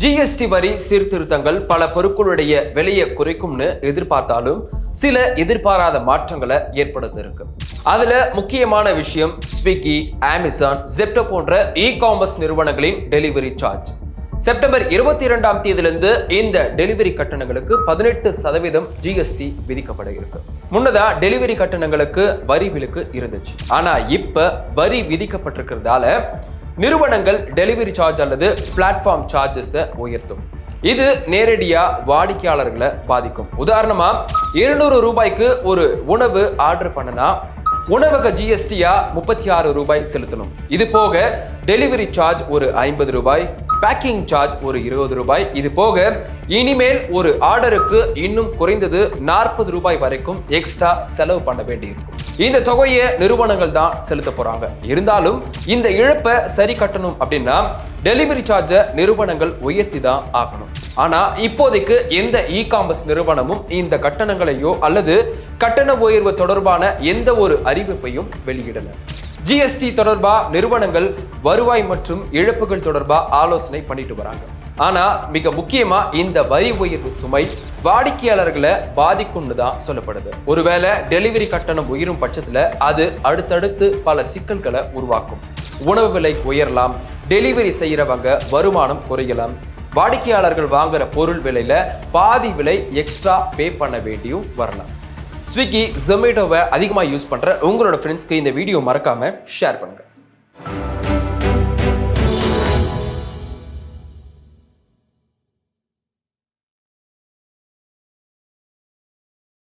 GST வரி சீர்திருத்தங்கள் பல பொருட்களுடைய விலையை குறைக்கும்னு எதிர்பார்த்தாலும் சில எதிர்பாராத மாற்றங்களை ஏற்படுத்தியிருக்கு. அதுல முக்கியமான விஷயம் ஸ்விக்கி, அமேசான், ஜெப்டோ போன்ற இ-காமர்ஸ் நிறுவனங்களின் டெலிவரி சார்ஜ். செப்டம்பர் 22ஆம் தேதியிலிருந்து இந்த டெலிவரி கட்டணங்களுக்கு 18% ஜிஎஸ்டி விதிக்கப்பட இருக்கு. முன்னதா டெலிவரி கட்டணங்களுக்கு வரி விலக்கு இருந்துச்சு. ஆனா இப்ப வரி விதிக்கப்பட்டிருக்கிறதால நிறுவனங்கள் டெலிவரி சார்ஜ் அல்லது பிளாட்ஃபார்ம் சார்ஜஸை உயர்த்தும். இது நேரடியா வாடிக்கையாளர்களை பாதிக்கும். உதாரணமா 200 ரூபாய்க்கு ஒரு உணவு ஆர்டர் பண்ணனா உணவக ஜிஎஸ்டியா 36 ரூபாய் செலுத்தணும். இது போக டெலிவரி சார்ஜ் ஒரு 50 ரூபாய், பேக்கிங் சார்ஜ் ஒரு 20 ரூபாய். இது போக இனிமேல் ஒரு ஆர்டருக்கு இன்னும் குறைந்தது 40 ரூபாய் வரைக்கும் எக்ஸ்ட்ரா செலவு பண்ண வேண்டியிருக்கும். இந்த தொகையை நிறுவனங்கள் தான் செலுத்த போறாங்க. இருந்தாலும் இந்த இழப்பை சரி கட்டணும் அப்படின்னா டெலிவரி சார்ஜை நிறுவனங்கள் உயர்த்தி தான் ஆகணும். ஆனா இப்போதைக்கு எந்த இ-காமர்ஸ் நிறுவனமும் இந்த கட்டணங்களையோ அல்லது கட்டண உயர்வு தொடர்பான எந்த ஒரு அறிவிப்பையும் வெளியிடல. ஜிஎஸ்டி தொடர்பா நிறுவனங்கள் வருவாய் மற்றும் இழப்புகள் தொடர்பா ஆலோசனை பண்ணிட்டு வராங்க. ஆனா மிக முக்கியமா இந்த வரி உயர்வு சுமை வாடிக்கையாளர்களை பாதிக்கும்னு தான் சொல்லப்படுது. ஒருவேளை டெலிவரி கட்டணம் உயரும் பட்சத்துல அது அடுத்தடுத்து பல சிக்கல்களை உருவாக்கும். உணவு விலை உயரலாம், டெலிவரி செய்யறவங்க வருமானம் குறையலாம், வாடிக்கையாளர்கள் வாங்குற பொருள் விலையில பாதி விலை எக்ஸ்ட்ரா பே பண்ண வேண்டியும் வரலாம். ஸ்விக்கி, ஜொமேட்டோவை அதிகமாக யூஸ் பண்ற உங்களோட ஃப்ரெண்ட்ஸ்க்கு இந்த வீடியோ மறக்காம ஷேர் பண்ணுங்க.